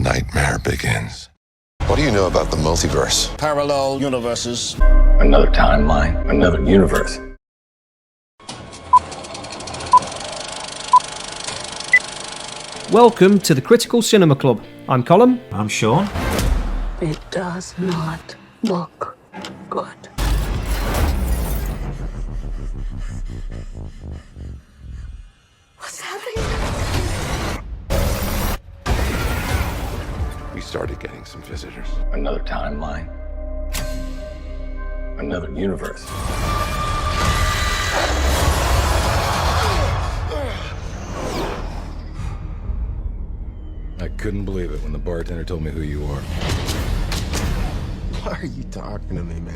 nightmare begins. What do you know about the multiverse? Parallel universes. Another timeline, another universe. Welcome to the Critical Cinema Club. I'm Colin. I'm Sean. It does not look good. What's happening? We started getting some visitors. Another timeline, another universe. I couldn't believe it when the bartender told me who you are. Why are you talking to me, man?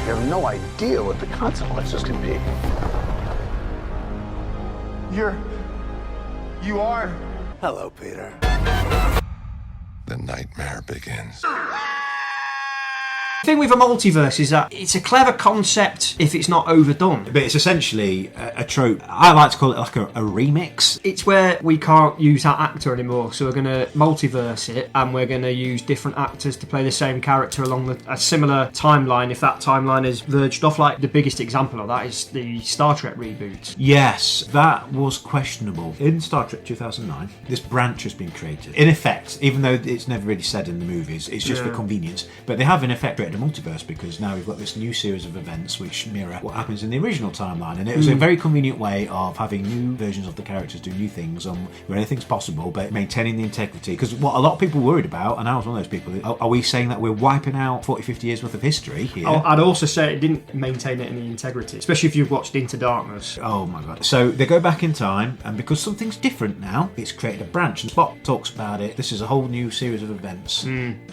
You have no idea what the consequences can be. You are? Hello, Peter. The nightmare begins. The thing with a multiverse is that it's a clever concept if it's not overdone. But it's essentially a trope. I like to call it like a remix. It's where we can't use that actor anymore, so we're going to multiverse it and we're going to use different actors to play the same character along a similar timeline if that timeline is verged off. Like the biggest example of that is the Star Trek reboot. Yes, that was questionable. In Star Trek 2009, this branch has been created. In effect, even though it's never really said in the movies, it's just for convenience, but they have in effect created a multiverse because now we've got this new series of events which mirror what happens in the original timeline, and it was a very convenient way of having new versions of the characters do new things where anything's possible but maintaining the integrity. Because what a lot of people worried about, and I was one of those people, are we saying that we're wiping out 40, 50 years worth of history here? I'd also say it didn't maintain any integrity, especially if you've watched Into Darkness. Oh my god. So they go back in time, and because something's different now, it's created a branch, and Spock talks about it. This is a whole new series of events,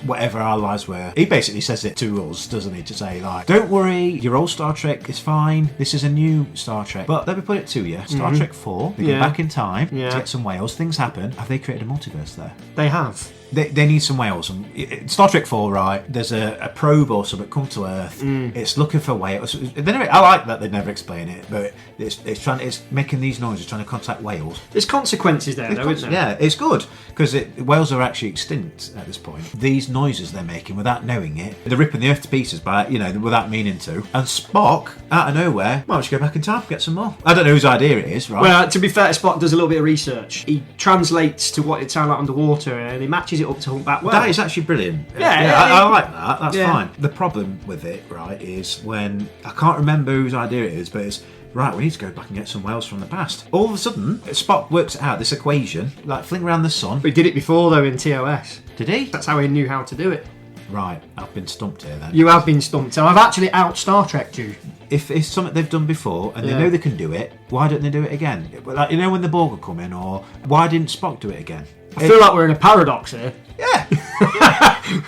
whatever our lives were. He basically says it to us, doesn't he, to say like, don't worry, your old Star Trek is fine, this is a new Star Trek. But let me put it to you, Star Trek 4, they go back in time to get some whales, things happen. Have they created a multiverse there? They have. They need some whales. And Star Trek 4, right, there's a probe or something come to Earth. It's looking for whales. I like that they never explain it, but it's making these noises, trying to contact whales. There's consequences there, though, isn't there? Yeah, it's good, because whales are actually extinct at this point. These noises they're making without knowing it, they're ripping the Earth to pieces by, without meaning to. And Spock, out of nowhere, why don't you go back in time, get some more? I don't know whose idea it is, right? Well, to be fair, Spock does a little bit of research. He translates to what it sounds like underwater, and he matches it up to humpback whale. That is actually brilliant. I like that. That's fine. The problem with it, right, is when I can't remember whose idea it is, but it's right, we need to go back and get some whales from the past. All of a sudden, Spock works out this equation, like fling around the sun. But he did it before, though, in TOS. Did he? That's how he knew how to do it. Right, I've been stumped here then. You have been stumped, and I've actually out Star Trekked you. If it's something they've done before and they know they can do it, why don't they do it again? Like, when the Borg would come in, or why didn't Spock do it again? I feel like we're in a paradox here. Yeah.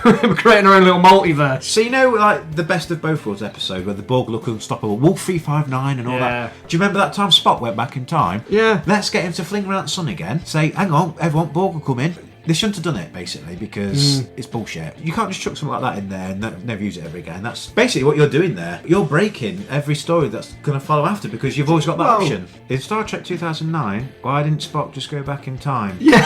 We're creating our own little multiverse. So like the Best of Both Worlds episode where the Borg look unstoppable, Wolf 359 and all that. Do you remember that time Spock went back in time? Yeah. Let's get him to fling around the sun again. Say, hang on, everyone, Borg will come in. They shouldn't have done it, basically, because it's bullshit. You can't just chuck something like that in there and never use it ever again. That's basically what you're doing there. You're breaking every story that's going to follow after because you've always got that option. In Star Trek 2009, why didn't Spock just go back in time? Yeah.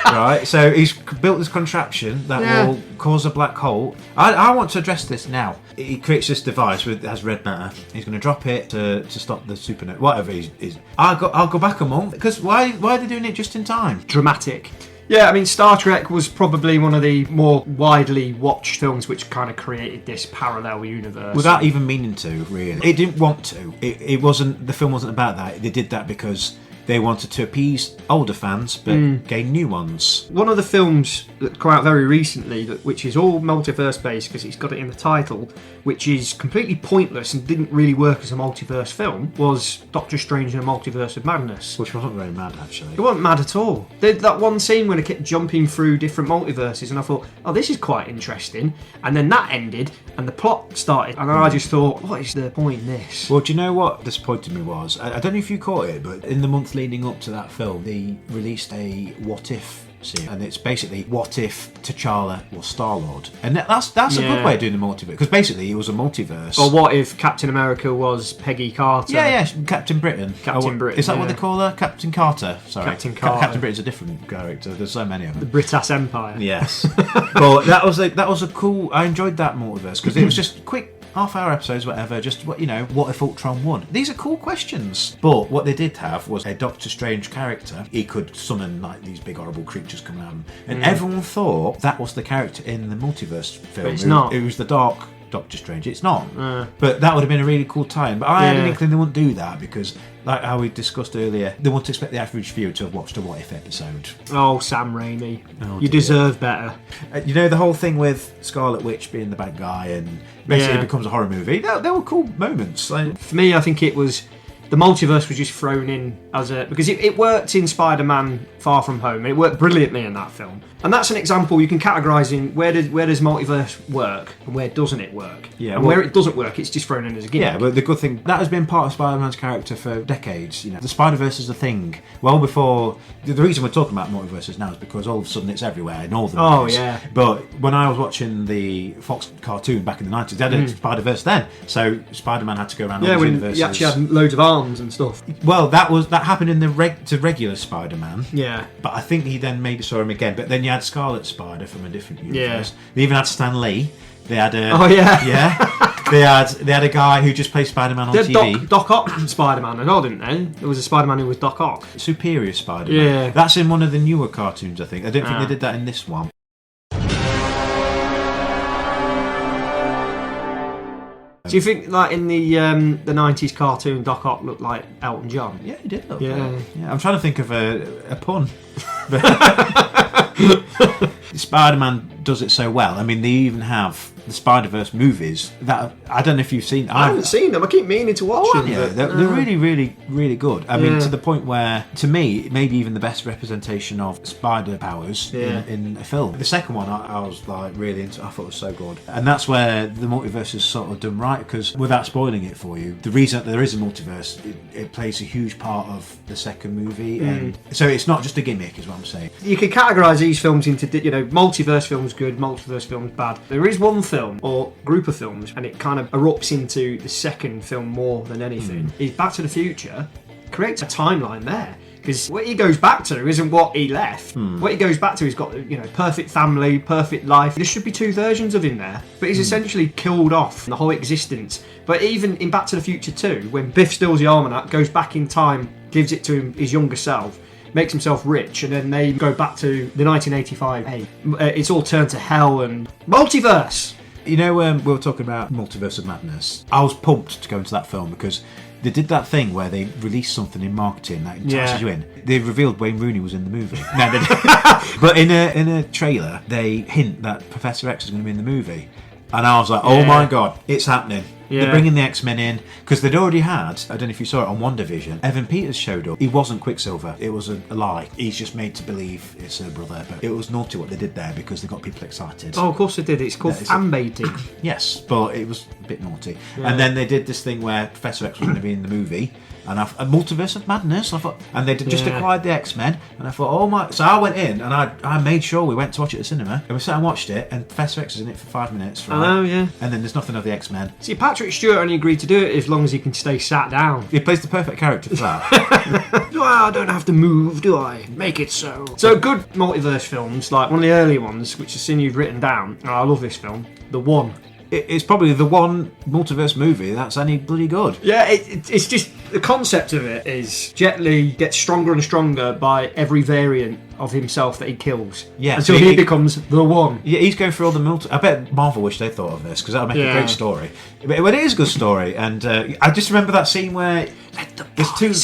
Right? So he's built this contraption that will cause a black hole. I want to address this now. He creates this device that has red matter. He's going to drop it to stop the supernova, whatever he is. I'll go back a month, because why are they doing it just in time? Dramatic. Yeah, I mean, Star Trek was probably one of the more widely watched films which kind of created this parallel universe. Without even meaning to, really. It didn't want to. It wasn't. The film wasn't about that. They did that because they wanted to appease older fans but gain new ones. One of the films that came out very recently, which is all multiverse based because it's got it in the title, which is completely pointless and didn't really work as a multiverse film, was Doctor Strange in a Multiverse of Madness. Which wasn't very mad, actually. It wasn't mad at all. They did that one scene when it kept jumping through different multiverses, and I thought, oh, this is quite interesting. And then that ended, and the plot started, and I just thought, what is the point in this? Well, do you know what disappointed me was? I don't know if you caught it, but in the month leading up to that film, they released a what if series, and it's basically what if T'Challa was Star-Lord, and that's a good way of doing the multiverse, because basically it was a multiverse. Or what if Captain America was Peggy Carter? Yeah, Captain Britain. Captain Britain. Is that what they call her? Captain Carter. Sorry, Captain Carter. Captain Britain's a different character. There's so many of them. The Britass Empire. Yes, but that was a cool. I enjoyed that multiverse because it was just quick. Half-hour episodes, whatever, just what if Ultron won? These are cool questions. But what they did have was a Doctor Strange character. He could summon like these big horrible creatures coming at him. And everyone thought that was the character in the Multiverse film. But it's not. It was the Dark Doctor Strange. It's not. But that would have been a really cool time. But I had an inkling they wouldn't do that because, like how we discussed earlier, they wouldn't expect the average viewer to have watched a What If episode. Oh, Sam Raimi. Oh, you deserve better. The whole thing with Scarlet Witch being the bad guy and basically it becomes a horror movie. There were cool moments. For me, I think it was... The multiverse was just thrown in as a... Because it worked in Spider-Man Far From Home, and it worked brilliantly in that film. And that's an example you can categorise in where does multiverse work and where doesn't it work. Yeah, and where it doesn't work, it's just thrown in as a gimmick. Yeah, but the good thing, that has been part of Spider-Man's character for decades. The Spider-Verse is a thing. Well before... The reason we're talking about multiverses now is because all of a sudden it's everywhere in all the movies. Oh, yeah. But when I was watching the Fox cartoon back in the 90s, they had a Spider-Verse then. So Spider-Man had to go around all these universes. Yeah, when he actually had loads of arms and stuff. Well, that happened in the regular Spider-Man. Yeah. But I think he then maybe saw him again. But then you had Scarlet Spider from a different universe. Yeah. They even had Stan Lee. They had a... Oh, yeah. Yeah. They had a guy who just played Spider-Man on TV. Doc Ock Spider-Man as well, didn't they? There was a Spider-Man who was Doc Ock. Superior Spider-Man. Yeah. That's in one of the newer cartoons, I think. I don't think they did that in this one. Do you think, like in the 90s cartoon, Doc Ock looked like Elton John? Yeah, he did look Yeah. like that. Yeah. I'm trying to think of a pun. Spider-Man does it so well. I mean, they even have the Spider-Verse movies that I don't know if you've seen. I haven't seen them. I keep meaning to watch them. Yeah, they're really, really, really good. I mean, to the point where, to me, maybe even the best representation of spider powers in a film. The second one, I was like really into. I thought it was so good, and that's where the multiverse is sort of done right. Because without spoiling it for you, the reason that there is a multiverse, it plays a huge part of the second movie, and so it's not just a gimmick, is what I'm saying. You can categorise these films into, multiverse films good, multiverse films bad. There is one film or group of films, and it kind of erupts into the second film more than anything, is Back to the Future creates a timeline there. Because what he goes back to isn't what he left. What he goes back to, he's got perfect family, perfect life. There should be two versions of him there, but he's essentially killed off the whole existence. But even in Back to the Future 2, when Biff steals the almanac, goes back in time, gives it to him, his younger self, makes himself rich, and then they go back to the 1985. Hey, it's all turned to hell and multiverse. We were talking about Multiverse of Madness. I was pumped to go into that film because they did that thing where they released something in marketing that entices you in. They revealed Wayne Rooney was in the movie. No, they didn't. But in a trailer, they hint that Professor X is going to be in the movie. And I was like, oh my God, it's happening. Yeah. They're bringing the X-Men in because they'd already had, I don't know if you saw it on WandaVision, Evan Peters showed up. He wasn't Quicksilver. It was a lie. He's just made to believe it's her brother. But it was naughty what they did there because they got people excited. Oh, of course they did. It's called fan baiting. Yes, but it was a bit naughty. Yeah. And then they did this thing where Professor X was going to be in the movie. And a Multiverse of Madness. I thought, and they just acquired the X-Men. And I thought, oh my! So I went in and I made sure we went to watch it at the cinema. And we sat and watched it. And Professor X is in it for 5 minutes. Right? Oh yeah. And then there's nothing of the X-Men. See, Patrick Stewart only agreed to do it as long as he can stay sat down. He plays the perfect character for that. I don't have to move, do I? Make it so. So good multiverse films, like one of the early ones, which I've seen you've written down. And I love this film, The One. It's probably the one multiverse movie that's any bloody good. Yeah, it's just the concept of it is Jet Li gets stronger and stronger by every variant of himself that he kills. Yeah, until he becomes the one. Yeah, he's going through all the I bet Marvel wish they thought of this because that would make a great story. But it is a good story, and I just remember that scene where there's two.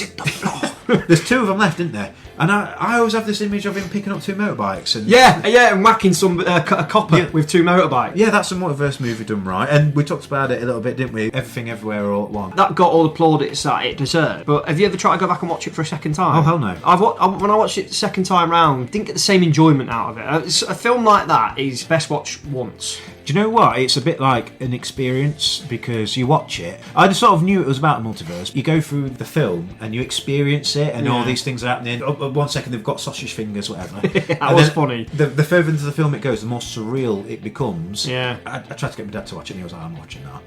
There's two of them left, isn't there? And I always have this image of him picking up two motorbikes and and whacking a copper with two motorbikes. Yeah, that's a multiverse movie done right, and we talked about it a little bit, didn't we? Everything, everywhere, all at once. That got all the plaudits that it deserved. But have you ever tried to go back and watch it for a second time? Oh hell no! When I watched it the second time round, didn't get the same enjoyment out of it. A film like that is best watched once. Do you know what? It's a bit like an experience because you watch it. I just sort of knew it was about a multiverse. You go through the film and you experience it, and all these things are happening. 1 second they've got sausage fingers, whatever. That was funny. The further into the film it goes, the more surreal it becomes. Yeah. I tried to get my dad to watch it, and he was like, "I'm watching that."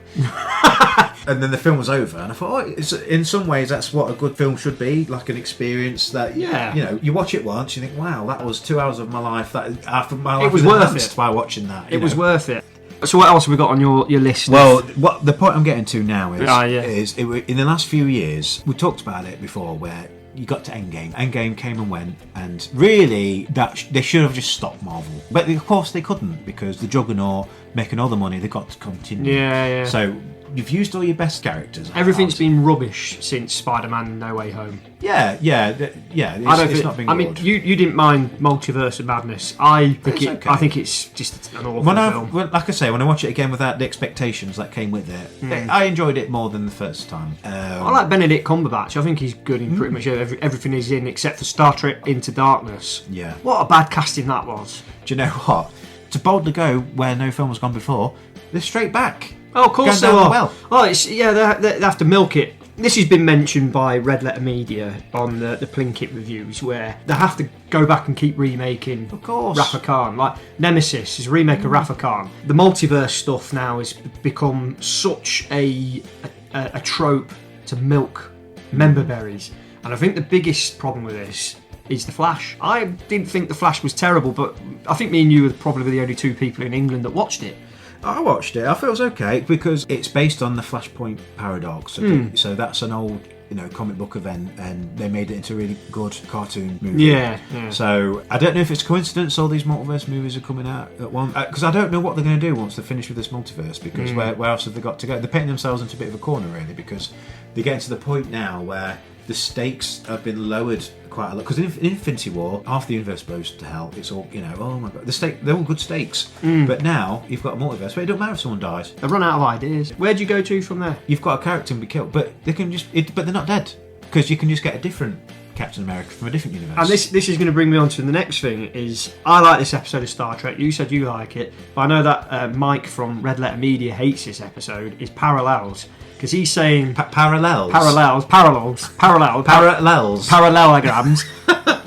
And then the film was over, and I thought, in some ways, that's what a good film should be, like an experience that, you watch it once, you think, wow, that was 2 hours of my life, that half of my life was worth it by watching that. It was worth it. So what else have we got on your list? Well, what the point I'm getting to now is, in the last few years, we talked about it before, where you got to Endgame. Endgame came and went, and really, they should have just stopped Marvel. But of course they couldn't, because the Juggernaut making all the money, they got to continue. Yeah. So you've used all your best characters. Everything's been rubbish since Spider-Man No Way Home. Yeah. It's not been good. I mean, you didn't mind Multiverse of Madness. I think it's just an awful film. Like I say, when I watch it again without the expectations that came with it, I enjoyed it more than the first time. I like Benedict Cumberbatch. I think he's good in pretty much everything he's in, except for Star Trek Into Darkness. Yeah. What a bad casting that was. Do you know what? To boldly go where no film has gone before, they're straight back. Oh, of course they down are. the well. Oh, they have to milk it. This has been mentioned by Red Letter Media on the Plinkett reviews, where they have to go back and keep remaking, of course, Rafa Khan. Like Nemesis is a remake of Rafa Khan. The multiverse stuff now has become such a trope to milk member berries, and I think the biggest problem with this is The Flash. I didn't think The Flash was terrible, but I think me and you were probably the only two people in England that watched it. I watched it. I thought it was okay because it's based on the Flashpoint paradox. So that's an old, comic book event, and they made it into a really good cartoon movie. Yeah. So I don't know if it's coincidence all these multiverse movies are coming out at once, because I don't know what they're going to do once they're finished with this multiverse. Because where else have they got to go? They're painting themselves into a bit of a corner, really, because they're getting to the point now where the stakes have been lowered quite a lot. Because in Infinity War, half the universe blows to hell. It's all, oh my god, they're all good stakes. But now you've got a multiverse where it doesn't matter if someone dies. They've run out of ideas. Where do you go to from there? You've got a character and be killed, but they can but they're not dead, because you can just get a different Captain America from a different universe. And this is going to bring me on to the next thing. Is I like this episode of Star Trek. You said you like it, but I know that Mike from Red Letter Media hates this episode. Is Parallels. Because he's saying parallelograms,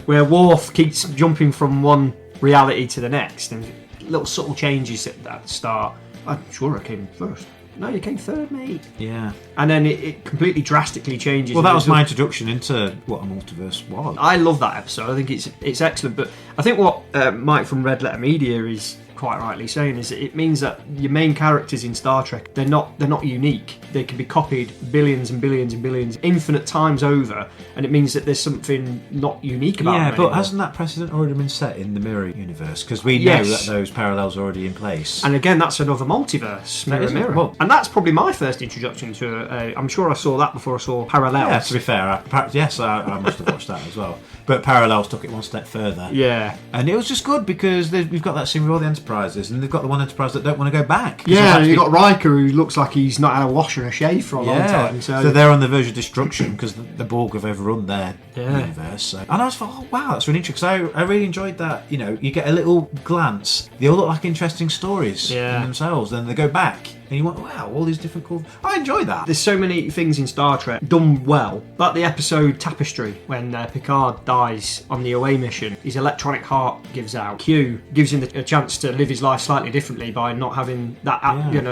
where Worf keeps jumping from one reality to the next, and little subtle changes at the start. I'm sure I came first. No, you came third, mate. Yeah. And then it completely drastically changes. Well, that was my introduction into what a multiverse was. I love that episode. I think it's excellent. But I think what Mike from Red Letter Media is quite rightly saying is that it means that your main characters in Star Trek, they're not unique. They can be copied billions and billions and billions, infinite times over, and it means that there's something not unique about them. Yeah, but anymore. hasn't that precedent already been set in the mirror universe? Because we know that those parallels are already in place. And again, that's another multiverse, mirror. Well, and that's probably my first introduction to I'm sure I saw that before I saw Parallels. Yeah, to be fair, I must have watched that as well. But Parallels took it one step further. Yeah. And it was just good because we've got that scene with all the Enterprises, and they've got the one Enterprise that don't want to go back. Yeah, you've got Riker who looks like he's not had a wash or a shave for a long time. So they're on the verge of destruction because the Borg have overrun their universe. So. And I was thought, oh wow, that's really interesting. Because I really enjoyed that. You get a little glance. They all look like interesting stories in themselves. Then they go back. And you want, wow, all these different cool... I enjoy that. There's so many things in Star Trek done well. Like the episode Tapestry, when Picard dies on the away mission. His electronic heart gives out. Q gives him a chance to live his life slightly differently by not having that...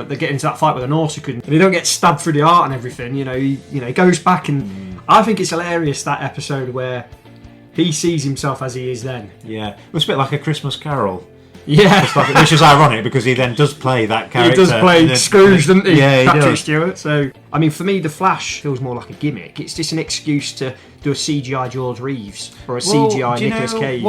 they get into that fight with an Nausicaan. And they don't get stabbed through the heart and everything. He goes back and... I think it's hilarious, that episode where he sees himself as he is then. Yeah. It was a bit like A Christmas Carol. Yeah. Which is ironic because he then does play that character. He does play Scrooge, doesn't he? Yeah, he Patrick does. Stewart. So, I mean, for me, The Flash feels more like a gimmick. It's just an excuse to do a CGI George Reeves or a CGI Nicolas Cage.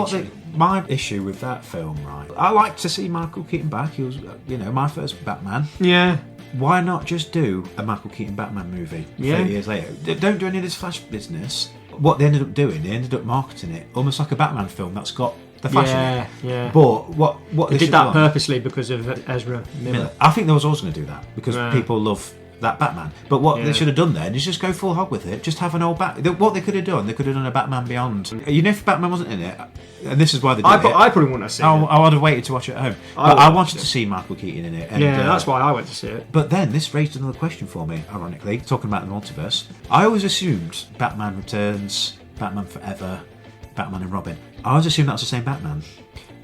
My issue with that film, right? I like to see Michael Keaton back. He was, my first Batman. Yeah. Why not just do a Michael Keaton Batman movie 30 years later? Don't do any of this Flash business. What they ended up doing, they ended up marketing it almost like a Batman film that's got the Flash in it. Yeah. But what they did that purposely because of Ezra Miller. I think they was always going to do that because people love that Batman. But what they should have done then is just go full hog with it. Just have an old What they could have done, they could have done a Batman Beyond. If Batman wasn't in it, and this is why they did I it. probably wouldn't have seen it. I would have waited to watch it at home. But I wanted to see Michael Keaton in it. And, Yeah, that's why I went to see it. But then this raised another question for me, ironically, talking about the multiverse. I always assumed Batman Returns, Batman Forever, Batman and Robin. I always assumed that was the same Batman.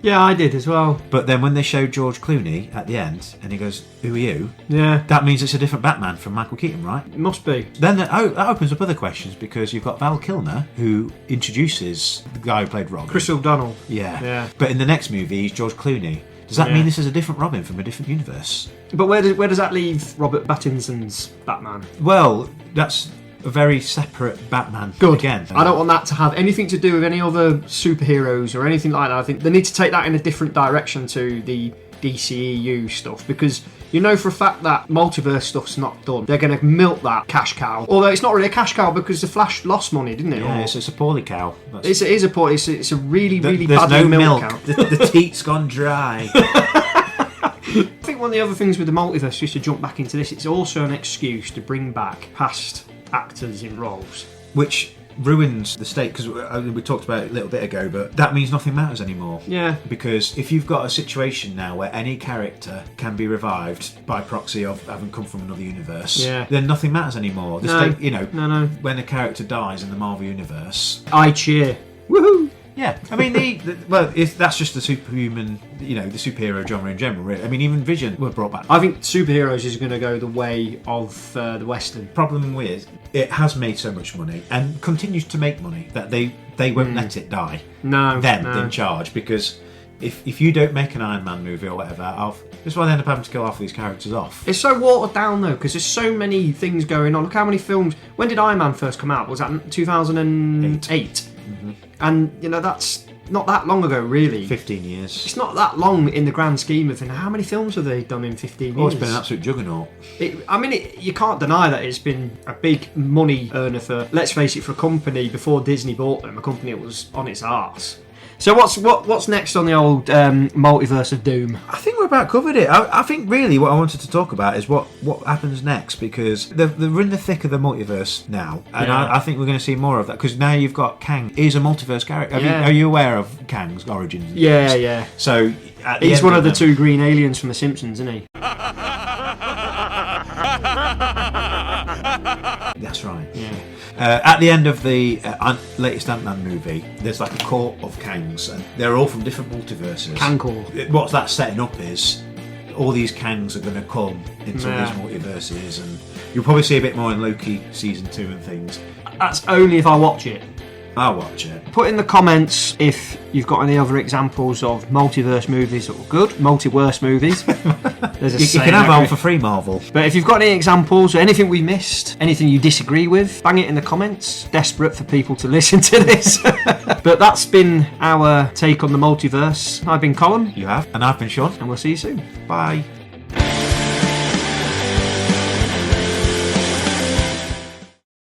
Yeah, I did as well. But then when they showed George Clooney at the end, and he goes, "Who are you?" Yeah. That means it's a different Batman from Michael Keaton, right? It must be. Then that opens up other questions, because you've got Val Kilmer, who introduces the guy who played Robin. Chris O'Donnell. Yeah. Yeah. But in the next movie, he's George Clooney. Does that mean this is a different Robin from a different universe? But where does that leave Robert Pattinson's Batman? Well, that's a very separate Batman. Good. Again. I don't want that to have anything to do with any other superheroes or anything like that. I think they need to take that in a different direction to the DCEU stuff, because you know for a fact that multiverse stuff's not done. They're going to milk that cash cow. Although it's not really a cash cow, because the Flash lost money, didn't it? Yeah, Or- it's a poorly cow. it is a poor. It's a really There's badly no milk milk. cow. The teat's gone dry. I think one of the other things with the multiverse, just to jump back into this, it's also an excuse to bring back past actors in roles. Which ruins the state, because we talked about it a little bit ago, but that means nothing matters anymore. Yeah. Because if you've got a situation now where any character can be revived by proxy of having come from another universe, then nothing matters anymore. The No. state, you know, No. when a character dies in the Marvel universe, I cheer. Woohoo! yeah, I mean, that's just the superhuman, you know, the superhero genre in general, really. I mean, even Vision were brought back. I think superheroes is going to go the way of the Western. Problem with it has made so much money and continues to make money that they won't let it die. No, Them no. in charge, because if you don't make an Iron Man movie or whatever, that's why they end up having to kill half of these characters off. It's so watered down though, because there's so many things going on. Look how many films. When did Iron Man first come out? Was that 2008? And you know, that's not that long ago, really. 15 years. It's not that long in the grand scheme of things. How many films have they done in 15 years? Oh, it's been an absolute juggernaut. You can't deny that it's been a big money earner for, let's face it, for a company before Disney bought them, a company that was on its arse. So what's next on the old multiverse of doom? I think we're about covered it. I think really what I wanted to talk about is what happens next, because they're in the thick of the multiverse now, and I think we're going to see more of that, because now you've got Kang is a multiverse character. Are you aware of Kang's origins? Yeah. So he's one of the two green aliens from The Simpsons, isn't he? That's right. Yeah. At the end of the latest Ant-Man movie, there's like a court of Kangs, and they're all from different multiverses. Kang Court. What's that setting up is all these Kangs are going to come into these multiverses, and you'll probably see a bit more in Loki season 2 and things. That's only if I watch it. I'll watch it. Put in the comments if you've got any other examples of multiverse movies that were good, MultiWorst movies. You can have one for free, Marvel. But if you've got any examples or anything we missed, anything you disagree with, bang it in the comments. Desperate for people to listen to this. But that's been our take on the multiverse. I've been Colin. You have. And I've been Sean. And we'll see you soon. Bye.